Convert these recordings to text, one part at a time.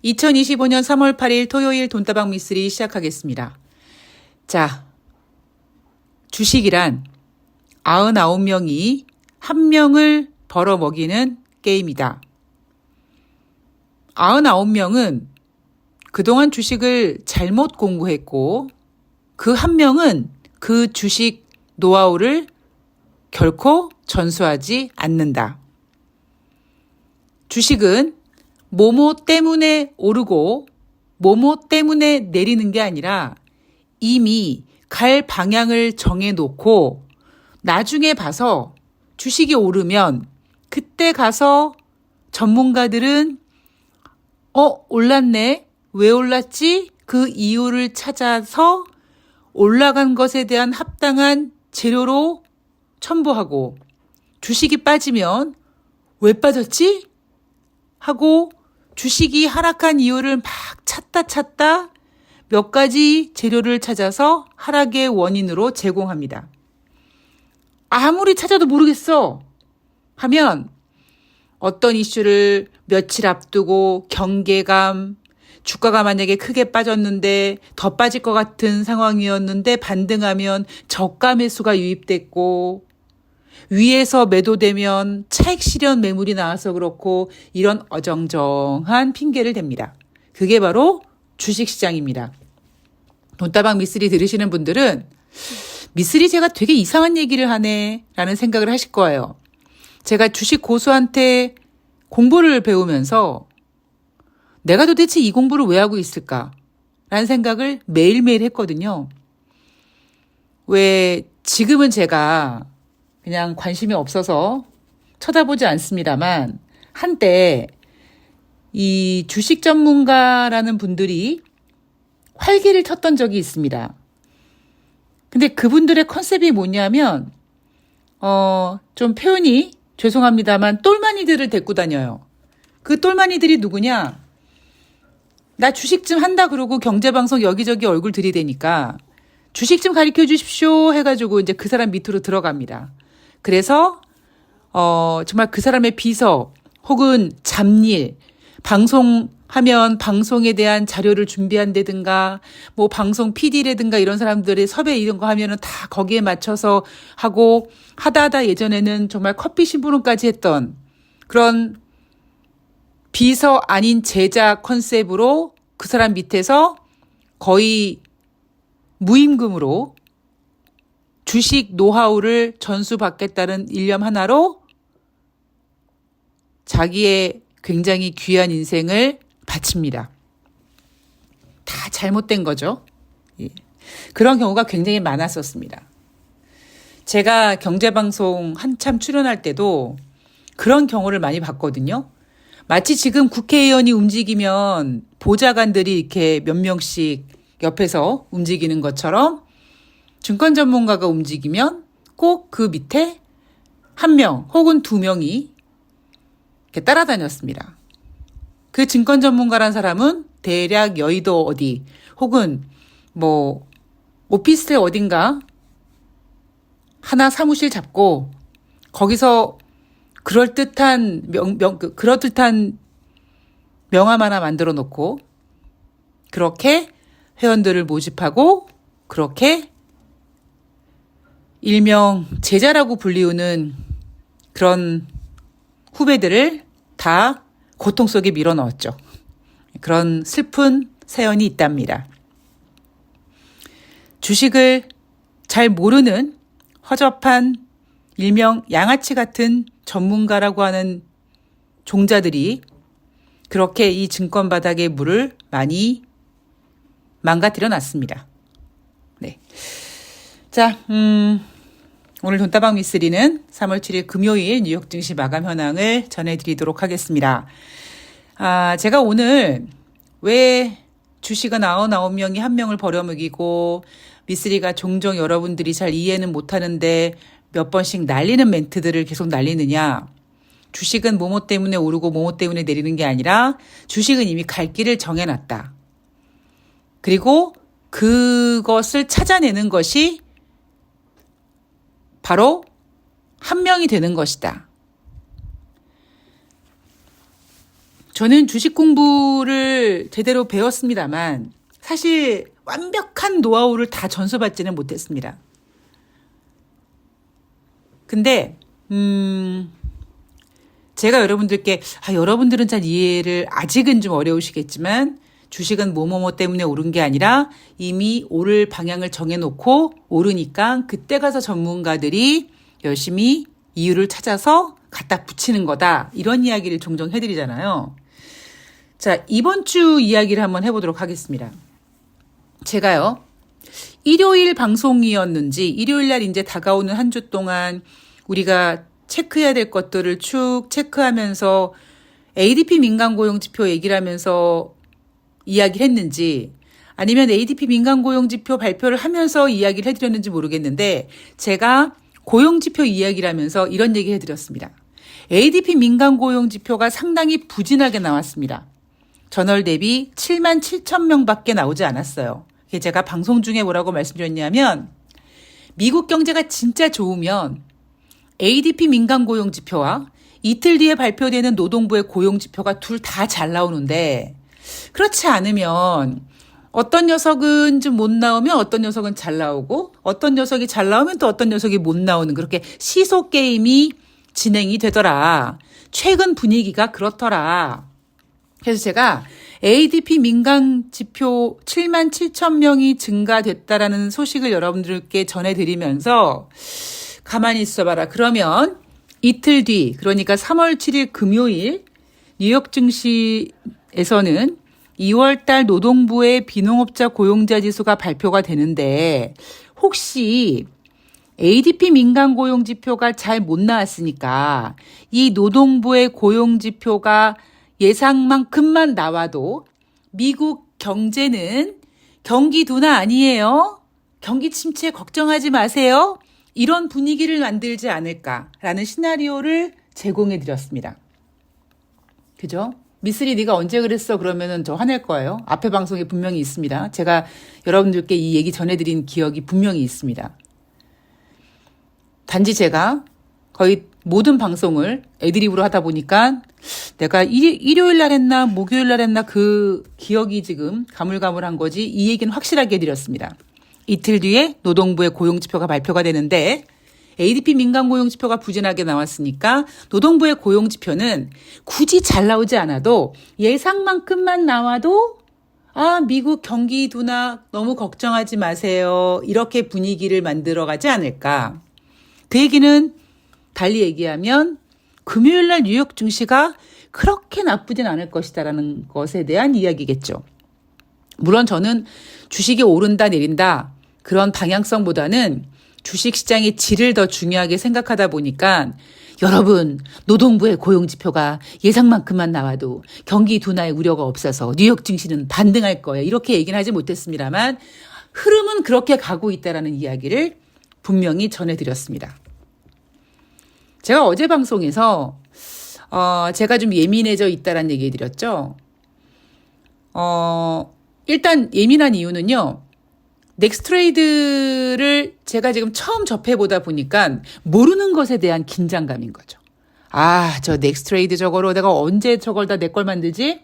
2025년 3월 8일 토요일 돈다방 미쓰리 시작하겠습니다. 자, 주식이란 99명이 한 명을 벌어먹이는 게임이다. 99명은 그동안 주식을 잘못 공부했고 그 한 명은 그 주식 노하우를 결코 전수하지 않는다. 주식은 뭐뭐 때문에 오르고 뭐뭐 때문에 내리는 게 아니라 이미 갈 방향을 정해놓고 나중에 봐서 주식이 오르면 그때 가서 전문가들은 올랐네? 왜 올랐지? 그 이유를 찾아서 올라간 것에 대한 합당한 재료로 첨부하고 주식이 빠지면 왜 빠졌지? 하고 주식이 하락한 이유를 막 찾다 몇 가지 재료를 찾아서 하락의 원인으로 제공합니다. 아무리 찾아도 모르겠어 하면 어떤 이슈를 며칠 앞두고 경계감, 주가가 만약에 크게 빠졌는데 더 빠질 것 같은 상황이었는데 반등하면 저가 매수가 유입됐고 위에서 매도되면 차익 실현 매물이 나와서 그렇고 이런 어정쩡한 핑계를 댑니다. 그게 바로 주식시장입니다. 돈다방 미쓰리 들으시는 분들은 미쓰리 제가 되게 이상한 얘기를 하네 라는 생각을 하실 거예요. 제가 주식 고수한테 공부를 배우면서 내가 도대체 이 공부를 왜 하고 있을까 라는 생각을 매일매일 했거든요. 왜 지금은 제가 그냥 관심이 없어서 쳐다보지 않습니다만 한때 이 주식 전문가라는 분들이 활기를 쳤던 적이 있습니다. 근데 그분들의 컨셉이 뭐냐면 좀 표현이 죄송합니다만 똘마니들을 데리고 다녀요. 그 똘마니들이 누구냐? 나 주식 좀 한다 그러고 경제방송 여기저기 얼굴 들이대니까 주식 좀 가르쳐 주십시오 해가지고 이제 그 사람 밑으로 들어갑니다. 그래서 정말 그 사람의 비서 혹은 잡일, 방송하면 방송에 대한 자료를 준비한다든가 뭐 방송 PD라든가 이런 사람들의 섭외 이런 거 하면은 다 거기에 맞춰서 하고 하다 예전에는 정말 커피 심부름까지 했던 그런 비서 아닌 제자 컨셉으로 그 사람 밑에서 거의 무임금으로 주식 노하우를 전수받겠다는 일념 하나로 자기의 굉장히 귀한 인생을 바칩니다. 다 잘못된 거죠. 예. 그런 경우가 굉장히 많았었습니다. 제가 경제방송 한참 출연할 때도 그런 경우를 많이 봤거든요. 마치 지금 국회의원이 움직이면 보좌관들이 이렇게 몇 명씩 옆에서 움직이는 것처럼 증권 전문가가 움직이면 꼭 그 밑에 한 명 혹은 두 명이 이렇게 따라다녔습니다. 그 증권 전문가란 사람은 대략 여의도 어디 혹은 뭐 오피스텔 어딘가 하나 사무실 잡고 거기서 그럴듯한 명함 하나 만들어 놓고 그렇게 회원들을 모집하고 그렇게 일명 제자라고 불리우는 그런 후배들을 다 고통 속에 밀어넣었죠. 그런 슬픈 사연이 있답니다. 주식을 잘 모르는 허접한 일명 양아치 같은 전문가라고 하는 종자들이 그렇게 이 증권 바닥의 물을 많이 망가뜨려 놨습니다. 네. 자, 오늘 돈다방 미쓰리는 3월 7일 금요일 뉴욕 증시 마감 현황을 전해드리도록 하겠습니다. 제가 오늘 왜 주식은 99명이 한 명을 버려먹이고 미쓰리가 종종 여러분들이 잘 이해는 못하는데 몇 번씩 날리는 멘트들을 계속 날리느냐. 주식은 뭐뭐 때문에 오르고 뭐뭐 때문에 내리는 게 아니라 주식은 이미 갈 길을 정해놨다. 그리고 그것을 찾아내는 것이 바로 한 명이 되는 것이다. 저는 주식 공부를 제대로 배웠습니다만 사실 완벽한 노하우를 다 전수받지는 못했습니다. 근데 제가 여러분들께 여러분들은 잘 이해를 아직은 좀 어려우시겠지만 주식은 뭐뭐뭐 때문에 오른 게 아니라 이미 오를 방향을 정해놓고 오르니까 그때 가서 전문가들이 열심히 이유를 찾아서 갖다 붙이는 거다. 이런 이야기를 종종 해드리잖아요. 자, 이번 주 이야기를 한번 해보도록 하겠습니다. 제가요, 일요일 방송이었는지 일요일 날 이제 다가오는 한 주 동안 우리가 체크해야 될 것들을 쭉 체크하면서 ADP 민간고용지표 얘기를 하면서 이야기를 했는지 아니면 ADP 민간고용지표 발표를 하면서 이야기를 해드렸는지 모르겠는데 제가 고용지표 이야기를 하면서 이런 얘기 해드렸습니다. ADP 민간고용지표가 상당히 부진하게 나왔습니다. 전월 대비 7만 7천 명밖에 나오지 않았어요. 제가 방송 중에 뭐라고 말씀드렸냐면 미국 경제가 진짜 좋으면 ADP 민간고용지표와 이틀 뒤에 발표되는 노동부의 고용지표가 둘 다 잘 나오는데 그렇지 않으면 어떤 녀석은 좀 못 나오면 어떤 녀석은 잘 나오고 어떤 녀석이 잘 나오면 또 어떤 녀석이 못 나오는 그렇게 시소 게임이 진행이 되더라. 최근 분위기가 그렇더라. 그래서 제가 ADP 민간 지표 7만 7천 명이 증가됐다라는 소식을 여러분들께 전해드리면서 가만히 있어봐라. 그러면 이틀 뒤 그러니까 3월 7일 금요일 뉴욕 증시에서는 2월 달 노동부의 비농업자 고용자 지수가 발표가 되는데 혹시 ADP 민간 고용 지표가 잘 못 나왔으니까 이 노동부의 고용 지표가 예상만큼만 나와도 미국 경제는 경기 둔화 아니에요. 경기 침체 걱정하지 마세요. 이런 분위기를 만들지 않을까라는 시나리오를 제공해 드렸습니다. 그죠? 미쓰리 네가 언제 그랬어? 그러면은 저 화낼 거예요. 앞에 방송에 분명히 있습니다. 제가 여러분들께 이 얘기 전해드린 기억이 분명히 있습니다. 단지 제가 거의 모든 방송을 애드립으로 하다 보니까 내가 일요일 날 했나 목요일 날 했나 그 기억이 지금 가물가물한 거지 이 얘기는 확실하게 해드렸습니다. 이틀 뒤에 노동부의 고용지표가 발표가 되는데 ADP 민간 고용지표가 부진하게 나왔으니까 노동부의 고용지표는 굳이 잘 나오지 않아도 예상만큼만 나와도 미국 경기 둔화 너무 걱정하지 마세요. 이렇게 분위기를 만들어가지 않을까. 그 얘기는 달리 얘기하면 금요일 날 뉴욕 증시가 그렇게 나쁘진 않을 것이다라는 것에 대한 이야기겠죠. 물론 저는 주식이 오른다 내린다 그런 방향성보다는 주식시장의 질을 더 중요하게 생각하다 보니까 여러분 노동부의 고용지표가 예상만큼만 나와도 경기 둔화의 우려가 없어서 뉴욕 증시는 반등할 거예요. 이렇게 얘기는 하지 못했습니다만 흐름은 그렇게 가고 있다라는 이야기를 분명히 전해드렸습니다. 제가 어제 방송에서 제가 좀 예민해져 있다라는 얘기 드렸죠. 일단 예민한 이유는요. 넥스트레이드를 제가 지금 처음 접해보다 보니까 모르는 것에 대한 긴장감인 거죠. 저 넥스트레이드 저거로 내가 언제 저걸 다 내 걸 만들지?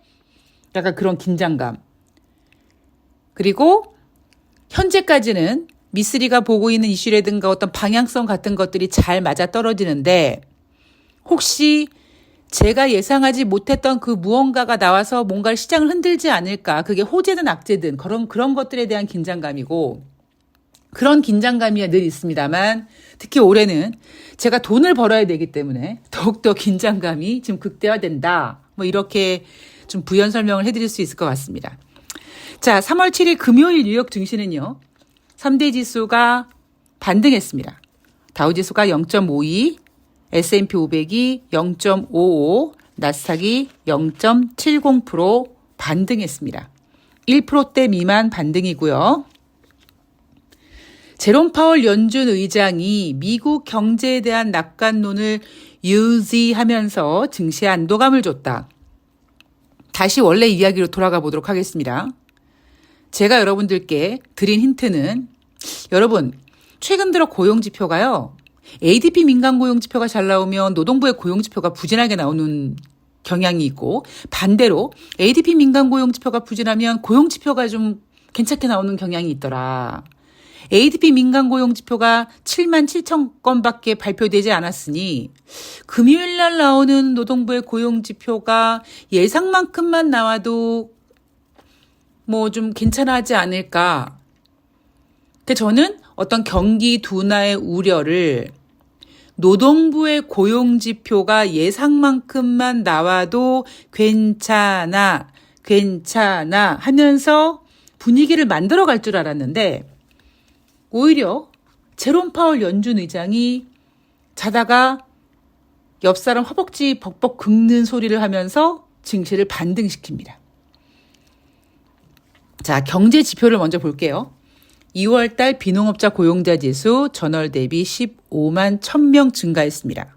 약간 그런 긴장감. 그리고 현재까지는 미쓰리가 보고 있는 이슈라든가 어떤 방향성 같은 것들이 잘 맞아 떨어지는데 혹시 제가 예상하지 못했던 그 무언가가 나와서 뭔가 시장을 흔들지 않을까. 그게 호재든 악재든 그런 것들에 대한 긴장감이고 그런 긴장감이 늘 있습니다만 특히 올해는 제가 돈을 벌어야 되기 때문에 더욱더 긴장감이 지금 극대화된다. 이렇게 좀 부연 설명을 해드릴 수 있을 것 같습니다. 자, 3월 7일 금요일 뉴욕 증시는요. 3대 지수가 반등했습니다. 다우지수가 0.52, S&P 500이 0.55, 나스닥이 0.70% 반등했습니다. 1%대 미만 반등이고요. 제롬 파월 연준 의장이 미국 경제에 대한 낙관론을 유지하면서 증시에 안도감을 줬다. 다시 원래 이야기로 돌아가 보도록 하겠습니다. 제가 여러분들께 드린 힌트는 여러분 최근 들어 고용지표가요. ADP 민간 고용지표가 잘 나오면 노동부의 고용지표가 부진하게 나오는 경향이 있고 반대로 ADP 민간 고용 지표가 부진하면 고용 지표가 좀 괜찮게 나오는 경향이 있더라. ADP 민간 고용 지표가 7만 7천 건밖에 발표되지 않았으니 금요일 날 나오는 노동부의 고용 지표가 예상만큼만 나와도 뭐 좀 괜찮아하지 않을까. 근데 저는 어떤 경기 둔화의 우려를 노동부의 고용 지표가 예상만큼만 나와도 괜찮아 하면서 분위기를 만들어 갈 줄 알았는데 오히려 제롬 파월 연준 의장이 자다가 옆 사람 허벅지 벅벅 긁는 소리를 하면서 증시를 반등시킵니다. 자, 경제 지표를 먼저 볼게요. 2월 달 비농업자 고용자 지수 전월 대비 15만 1000명 증가했습니다.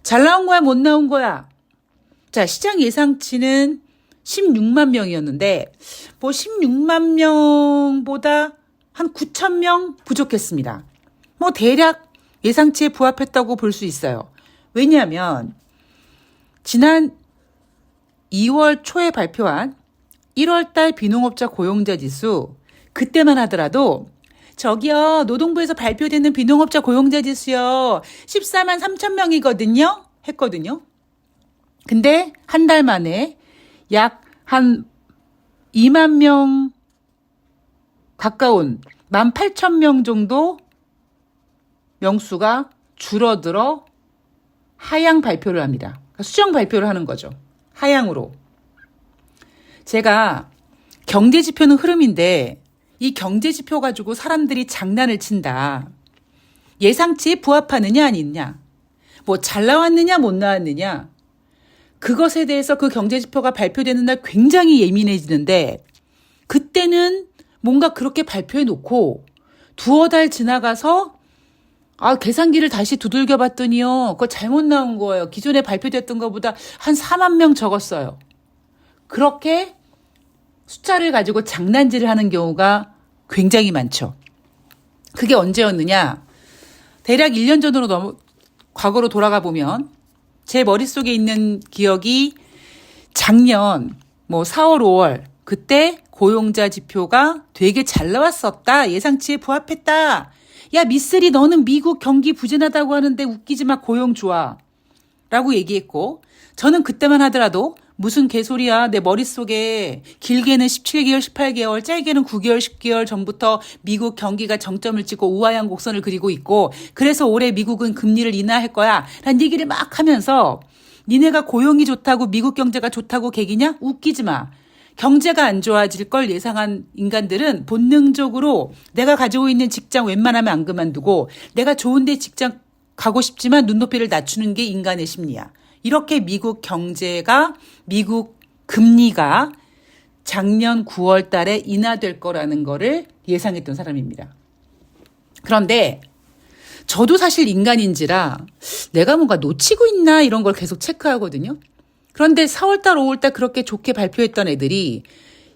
잘 나온 거야, 못 나온 거야? 자, 시장 예상치는 16만 명이었는데 뭐 16만 명보다 한 9천 명 부족했습니다. 뭐 대략 예상치에 부합했다고 볼 수 있어요. 왜냐하면 지난 2월 초에 발표한 1월 달 비농업자 고용자 지수 그때만 하더라도 저기요 노동부에서 발표되는 비농업자 고용자 지수요 14만 3천 명이거든요 했거든요. 근데 한 달 만에 약 한 2만 명 가까운 18,000명 정도 명수가 줄어들어 하향 발표를 합니다. 수정 발표를 하는 거죠. 하향으로. 제가 경제지표는 흐름인데 이 경제지표 가지고 사람들이 장난을 친다. 예상치에 부합하느냐 아니냐. 뭐 잘 나왔느냐 못 나왔느냐. 그것에 대해서 그 경제지표가 발표되는 날 굉장히 예민해지는데 그때는 뭔가 그렇게 발표해 놓고 두어 달 지나가서 계산기를 다시 두들겨 봤더니요. 그거 잘못 나온 거예요. 기존에 발표됐던 것보다 한 4만 명 적었어요. 그렇게 숫자를 가지고 장난질을 하는 경우가 굉장히 많죠. 그게 언제였느냐. 대략 1년 전으로 과거로 돌아가 보면 제 머릿속에 있는 기억이 작년 4월, 5월 그때 고용자 지표가 되게 잘 나왔었다. 예상치에 부합했다. 야 미쓰리 너는 미국 경기 부진하다고 하는데 웃기지 마 고용 좋아. 라고 얘기했고 저는 그때만 하더라도 무슨 개소리야. 내 머릿속에 길게는 17개월, 18개월, 짧게는 9개월, 10개월 전부터 미국 경기가 정점을 찍고 우하향 곡선을 그리고 있고 그래서 올해 미국은 금리를 인하할 거야. 라는 얘기를 막 하면서 니네가 고용이 좋다고 미국 경제가 좋다고 개기냐? 웃기지 마. 경제가 안 좋아질 걸 예상한 인간들은 본능적으로 내가 가지고 있는 직장 웬만하면 안 그만두고 내가 좋은데 직장 가고 싶지만 눈높이를 낮추는 게 인간의 심리야. 이렇게 미국 경제가 미국 금리가 작년 9월 달에 인하될 거라는 거를 예상했던 사람입니다. 그런데 저도 사실 인간인지라 내가 뭔가 놓치고 있나 이런 걸 계속 체크하거든요. 그런데 4월 달, 5월 달 그렇게 좋게 발표했던 애들이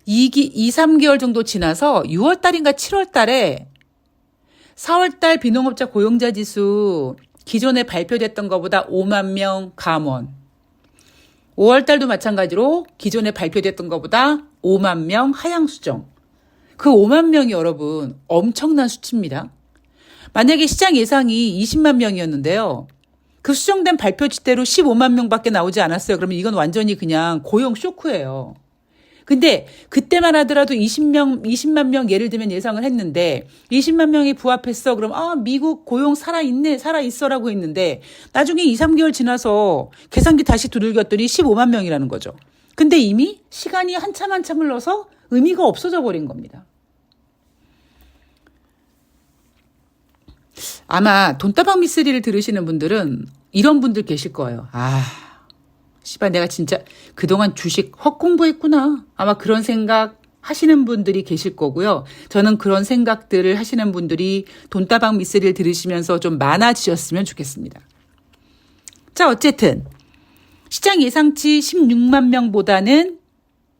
2, 3개월 정도 지나서 6월 달인가 7월 달에 4월 달 비농업자 고용자 지수 기존에 발표됐던 것보다 5만 명 감원. 5월 달도 마찬가지로 기존에 발표됐던 것보다 5만 명 하향 수정. 그 5만 명이 여러분 엄청난 수치입니다. 만약에 시장 예상이 20만 명이었는데요. 그 수정된 발표치대로 15만 명밖에 나오지 않았어요. 그러면 이건 완전히 그냥 고용 쇼크예요. 근데 그때만 하더라도 20만 명 예를 들면 예상을 했는데 20만 명이 부합했어. 그럼 미국 고용 살아있네, 살아있어라고 했는데 나중에 2, 3개월 지나서 계산기 다시 두들겼더니 15만 명이라는 거죠. 근데 이미 시간이 한참 흘러서 의미가 없어져 버린 겁니다. 아마 돈다방 미쓰리를 들으시는 분들은 이런 분들 계실 거예요. 씨발 내가 진짜 그동안 주식 헛공부했구나. 아마 그런 생각 하시는 분들이 계실 거고요. 저는 그런 생각들을 하시는 분들이 돈다방 미쓰리를 들으시면서 좀 많아지셨으면 좋겠습니다. 자, 어쨌든 시장 예상치 16만 명보다는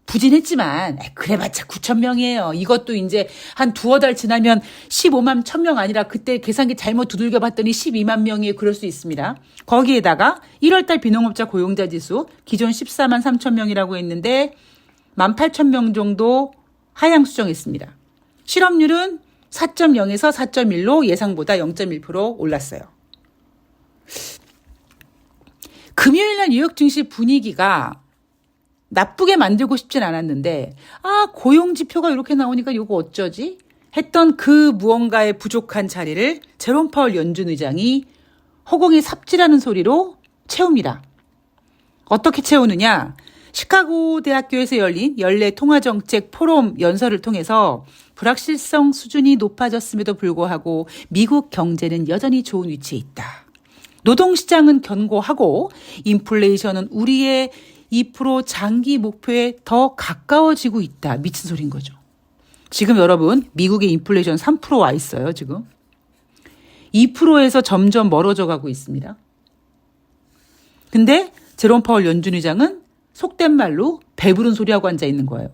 부진했지만 그래봤자 9천 명이에요. 이것도 이제 한 두어 달 지나면 15만 1,000명 아니라 그때 계산기 잘못 두들겨 봤더니 12만 명이 그럴 수 있습니다. 거기에다가 1월달 비농업자 고용자 지수 기존 14만 3천 명이라고 했는데 18,000명 정도 하향 수정했습니다. 실업률은 4.0에서 4.1로 예상보다 0.1% 올랐어요. 금요일날 뉴욕 증시 분위기가 나쁘게 만들고 싶진 않았는데 고용지표가 이렇게 나오니까 이거 어쩌지? 했던 그 무언가의 부족한 자리를 제롬 파월 연준 의장이 허공에 삽질하는 소리로 채웁니다. 어떻게 채우느냐? 시카고 대학교에서 열린 연례 통화정책 포럼 연설을 통해서 불확실성 수준이 높아졌음에도 불구하고 미국 경제는 여전히 좋은 위치에 있다. 노동시장은 견고하고 인플레이션은 우리의 2% 장기 목표에 더 가까워지고 있다. 미친 소리인 거죠. 지금 여러분 미국의 인플레이션 3% 와 있어요. 지금 2%에서 점점 멀어져 가고 있습니다. 근데 제롬 파월 연준 의장은 속된 말로 배부른 소리하고 앉아 있는 거예요.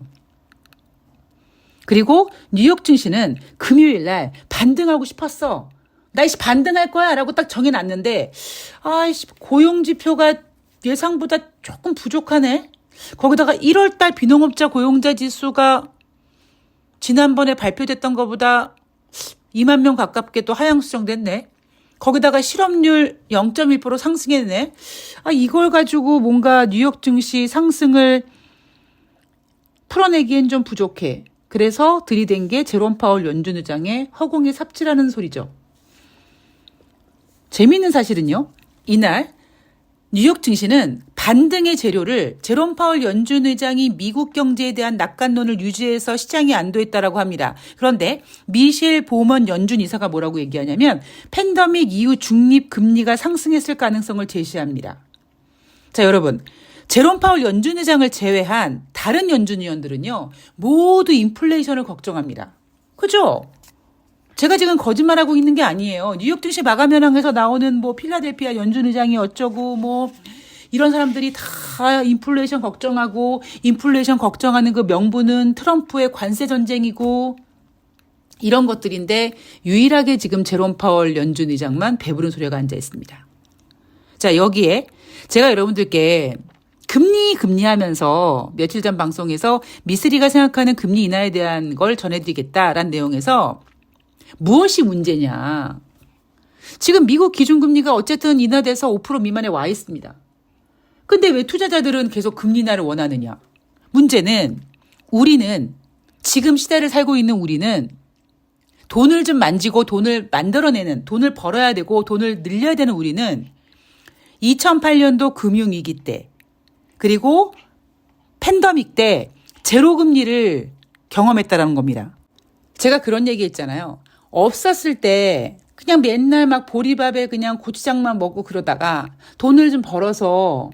그리고 뉴욕 증시는 금요일 날 반등하고 싶었어. 나 반등할 거야 라고 딱 정해놨는데 고용지표가 예상보다 조금 부족하네. 거기다가 1월달 비농업자 고용자 지수가 지난번에 발표됐던 것보다 2만 명 가깝게 또 하향 수정됐네. 거기다가 실업률 0.1% 상승했네. 이걸 가지고 뭔가 뉴욕 증시 상승을 풀어내기엔 좀 부족해. 그래서 들이댄 게 제롬 파월 연준 의장의 허공에 삽질하는 소리죠. 재미있는 사실은요. 이날 뉴욕 증시는 반등의 재료를 제롬 파월 연준 의장이 미국 경제에 대한 낙관론을 유지해서 시장에 안도했다라고 합니다. 그런데 미셸 보먼 연준 이사가 뭐라고 얘기하냐면 팬데믹 이후 중립 금리가 상승했을 가능성을 제시합니다. 자, 여러분. 제롬 파월 연준 의장을 제외한 다른 연준 위원들은요. 모두 인플레이션을 걱정합니다. 그죠? 제가 지금 거짓말하고 있는 게 아니에요. 뉴욕 증시 마감 현황에서 나오는 필라델피아 연준 의장이 어쩌고 이런 사람들이 다 인플레이션 걱정하고 인플레이션 걱정하는 그 명분은 트럼프의 관세 전쟁이고 이런 것들인데 유일하게 지금 제롬 파월 연준 의장만 배부른 소리가 앉아 있습니다. 자, 여기에 제가 여러분들께 금리 하면서 며칠 전 방송에서 미쓰리가 생각하는 금리 인하에 대한 걸 전해드리겠다라는 내용에서 무엇이 문제냐. 지금 미국 기준금리가 어쨌든 인하돼서 5% 미만에 와 있습니다. 근데 왜 투자자들은 계속 금리 인하를 원하느냐. 문제는 우리는 지금 시대를 살고 있는 우리는 돈을 좀 만지고 돈을 만들어내는 돈을 벌어야 되고 돈을 늘려야 되는 우리는 2008년도 금융위기 때 그리고 팬데믹 때 제로금리를 경험했다라는 겁니다. 제가 그런 얘기 했잖아요. 없었을 때 그냥 맨날 보리밥에 그냥 고추장만 먹고 그러다가 돈을 좀 벌어서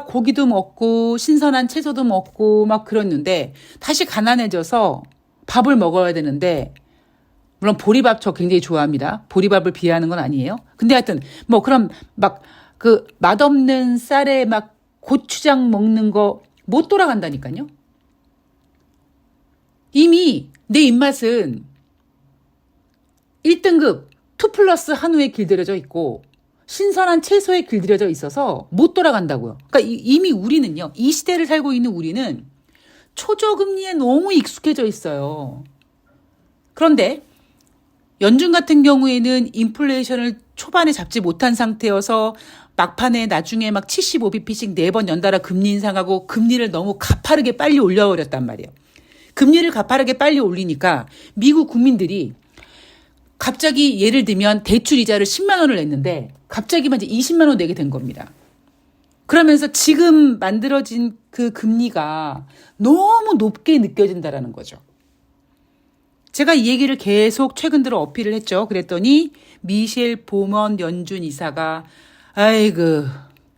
고기도 먹고 신선한 채소도 먹고 그랬는데 다시 가난해져서 밥을 먹어야 되는데 물론 보리밥 저 굉장히 좋아합니다. 보리밥을 비하하는 건 아니에요. 근데 하여튼 그럼 그 맛없는 쌀에 고추장 먹는 거 못 돌아간다니까요. 이미 내 입맛은 1등급 2+ 한우에 길들여져 있고 신선한 채소에 길들여져 있어서 못 돌아간다고요. 그러니까 이미 우리는요. 이 시대를 살고 있는 우리는 초저금리에 너무 익숙해져 있어요. 그런데 연준 같은 경우에는 인플레이션을 초반에 잡지 못한 상태여서 막판에 나중에 75bp씩 4번 연달아 금리 인상하고 금리를 너무 가파르게 빨리 올려버렸단 말이에요. 금리를 가파르게 빨리 올리니까 미국 국민들이 갑자기 예를 들면 대출 이자를 10만 원을 냈는데 갑자기 이제 20만 원 내게 된 겁니다. 그러면서 지금 만들어진 그 금리가 너무 높게 느껴진다라는 거죠. 제가 이 얘기를 계속 최근 들어 어필을 했죠. 그랬더니 미셸 보먼 연준 이사가 아이고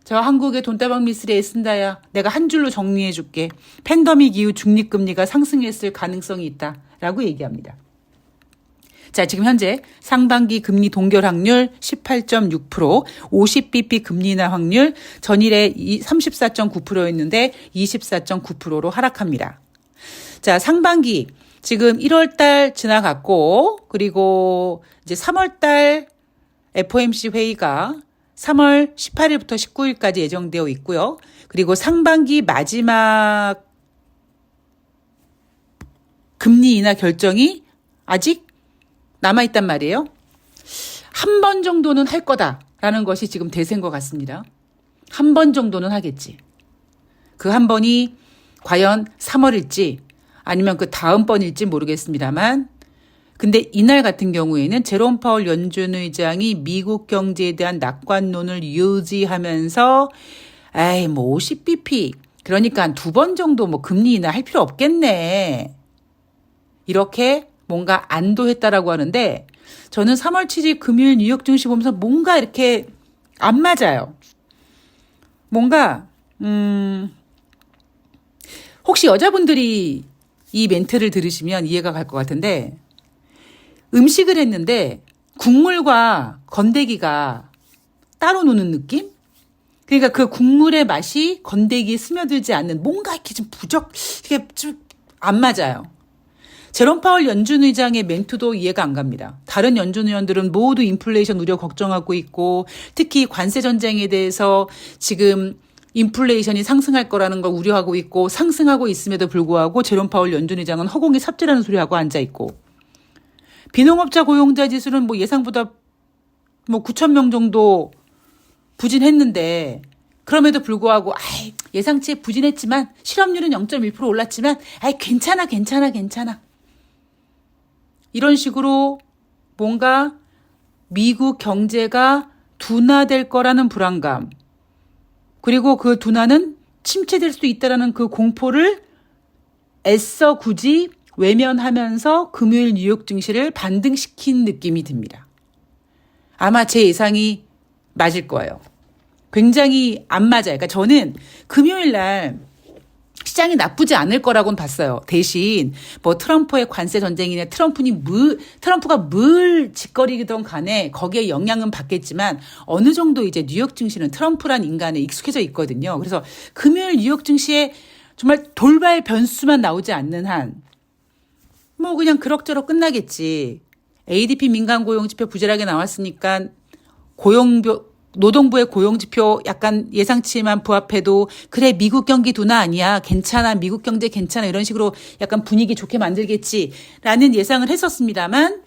저 한국의 돈다방 미쓰리에 쓴다야. 내가 한 줄로 정리해 줄게. 팬데믹 이후 중립금리가 상승했을 가능성이 있다라고 얘기합니다. 자, 지금 현재 상반기 금리 동결 확률 18.6%, 50bp 금리 인하 확률 전일에 34.9%였는데 24.9%로 하락합니다. 자, 상반기. 지금 1월 달 지나갔고, 그리고 이제 3월 달 FOMC 회의가 3월 18일부터 19일까지 예정되어 있고요. 그리고 상반기 마지막 금리 인하 결정이 아직 남아있단 말이에요. 한 번 정도는 할 거다라는 것이 지금 대세인 것 같습니다. 한 번 정도는 하겠지. 그 한 번이 과연 3월일지 아니면 그 다음번일지 모르겠습니다만, 근데 이날 같은 경우에는 제롬 파월 연준 의장이 미국 경제에 대한 낙관론을 유지하면서 에이 뭐 50bp 그러니까 한 두 번 정도 뭐 금리 인하 할 필요 없겠네. 이렇게 뭔가 안도했다라고 하는데, 저는 3월 7일 금요일 뉴욕 증시 보면서 뭔가 이렇게 안 맞아요. 뭔가 혹시 여자분들이 이 멘트를 들으시면 이해가 갈 것 같은데, 음식을 했는데 국물과 건더기가 따로 노는 느낌? 그러니까 그 국물의 맛이 건더기에 스며들지 않는, 뭔가 이렇게 좀 이게 좀 안 맞아요. 제롬 파월 연준 의장의 멘트도 이해가 안 갑니다. 다른 연준 의원들은 모두 인플레이션 우려 걱정하고 있고, 특히 관세 전쟁에 대해서 지금 인플레이션이 상승할 거라는 걸 우려하고 있고, 상승하고 있음에도 불구하고 제롬 파월 연준 의장은 허공에 삽질하는 소리하고 앉아 있고, 비농업자 고용자 지수는 뭐 예상보다 뭐 9천 명 정도 부진했는데, 그럼에도 불구하고 예상치에 부진했지만 실업률은 0.1% 올랐지만 괜찮아. 이런 식으로 뭔가 미국 경제가 둔화될 거라는 불안감, 그리고 그 둔화는 침체될 수 있다는 그 공포를 애써 굳이 외면하면서 금요일 뉴욕 증시를 반등시킨 느낌이 듭니다. 아마 제 예상이 맞을 거예요. 굉장히 안 맞아요. 그러니까 저는 금요일 날 시장이 나쁘지 않을 거라고는 봤어요. 대신 뭐 트럼프의 관세 전쟁이나 트럼프가 뭘 짓거리든 간에 거기에 영향은 받겠지만, 어느 정도 이제 뉴욕 증시는 트럼프란 인간에 익숙해져 있거든요. 그래서 금요일 뉴욕 증시에 정말 돌발 변수만 나오지 않는 한 뭐 그냥 그럭저럭 끝나겠지. ADP 민간 고용지표 부진하게 나왔으니까 노동부의 고용지표 약간 예상치만 부합해도 그래 미국 경기 둔화 아니야, 괜찮아, 미국 경제 괜찮아, 이런 식으로 약간 분위기 좋게 만들겠지라는 예상을 했었습니다만,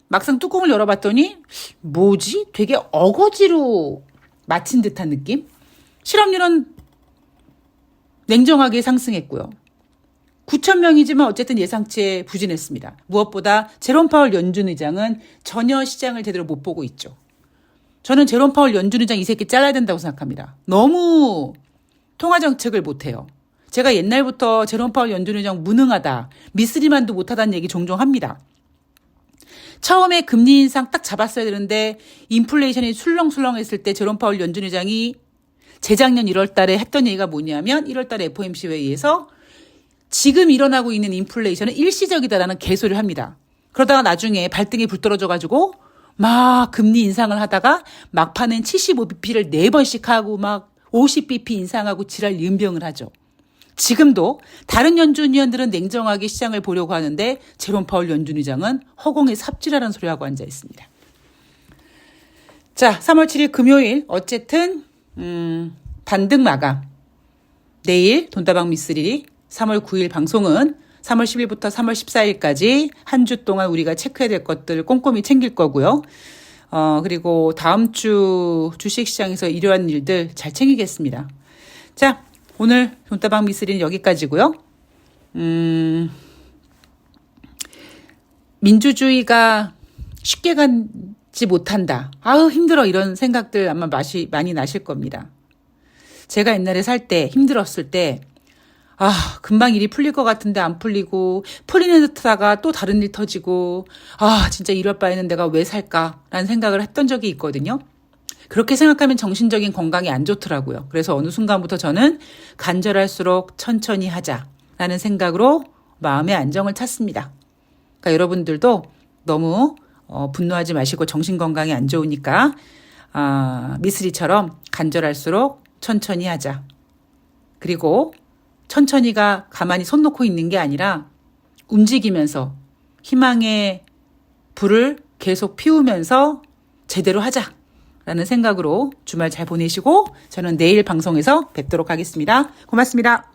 막상 뚜껑을 열어봤더니 뭐지? 되게 어거지로 마친 듯한 느낌? 실업률은 냉정하게 상승했고요. 9천 명이지만 어쨌든 예상치에 부진했습니다. 무엇보다 제롬 파월 연준 의장은 전혀 시장을 제대로 못 보고 있죠. 저는 제롬 파월 연준 의장 이 새끼 잘라야 된다고 생각합니다. 너무 통화정책을 못해요. 제가 옛날부터 제롬 파월 연준 의장 무능하다, 미스리만도 못하다는 얘기 종종 합니다. 처음에 금리 인상 딱 잡았어야 되는데 인플레이션이 술렁술렁했을 때 제롬 파월 연준 의장이 재작년 1월 달에 했던 얘기가 뭐냐면, 1월 달에 FOMC 회의에서 지금 일어나고 있는 인플레이션은 일시적이다라는 개소리를 합니다. 그러다가 나중에 발등에 불 떨어져가지고 막 금리 인상을 하다가 막판엔 75bp를 4번씩 하고 막 50bp 인상하고 지랄 연병을 하죠. 지금도 다른 연준 위원들은 냉정하게 시장을 보려고 하는데 제롬 파월 연준 의장은 허공에 삽질하는 소리하고 앉아 있습니다. 자, 3월 7일 금요일 어쨌든 반등 마감. 내일 돈다방 미쓰리 3월 9일 방송은 3월 10일부터 3월 14일까지 한 주 동안 우리가 체크해야 될 것들 꼼꼼히 챙길 거고요. 그리고 다음 주 주식시장에서 이러한 일들 잘 챙기겠습니다. 자, 오늘 돈다방 미쓰리는 여기까지고요. 민주주의가 쉽게 가지 못한다. 아우 힘들어, 이런 생각들 아마 많이 나실 겁니다. 제가 옛날에 살 때 힘들었을 때 금방 일이 풀릴 것 같은데 안 풀리고, 풀리는 듯 하다가 또 다른 일 터지고, 진짜 이럴 바에는 내가 왜 살까라는 생각을 했던 적이 있거든요. 그렇게 생각하면 정신적인 건강이 안 좋더라고요. 그래서 어느 순간부터 저는 간절할수록 천천히 하자라는 생각으로 마음의 안정을 찾습니다. 그러니까 여러분들도 너무 분노하지 마시고, 정신 건강이 안 좋으니까 미쓰리처럼 간절할수록 천천히 하자. 그리고 천천히가 가만히 손 놓고 있는 게 아니라 움직이면서 희망의 불을 계속 피우면서 제대로 하자라는 생각으로 주말 잘 보내시고 저는 내일 방송에서 뵙도록 하겠습니다. 고맙습니다.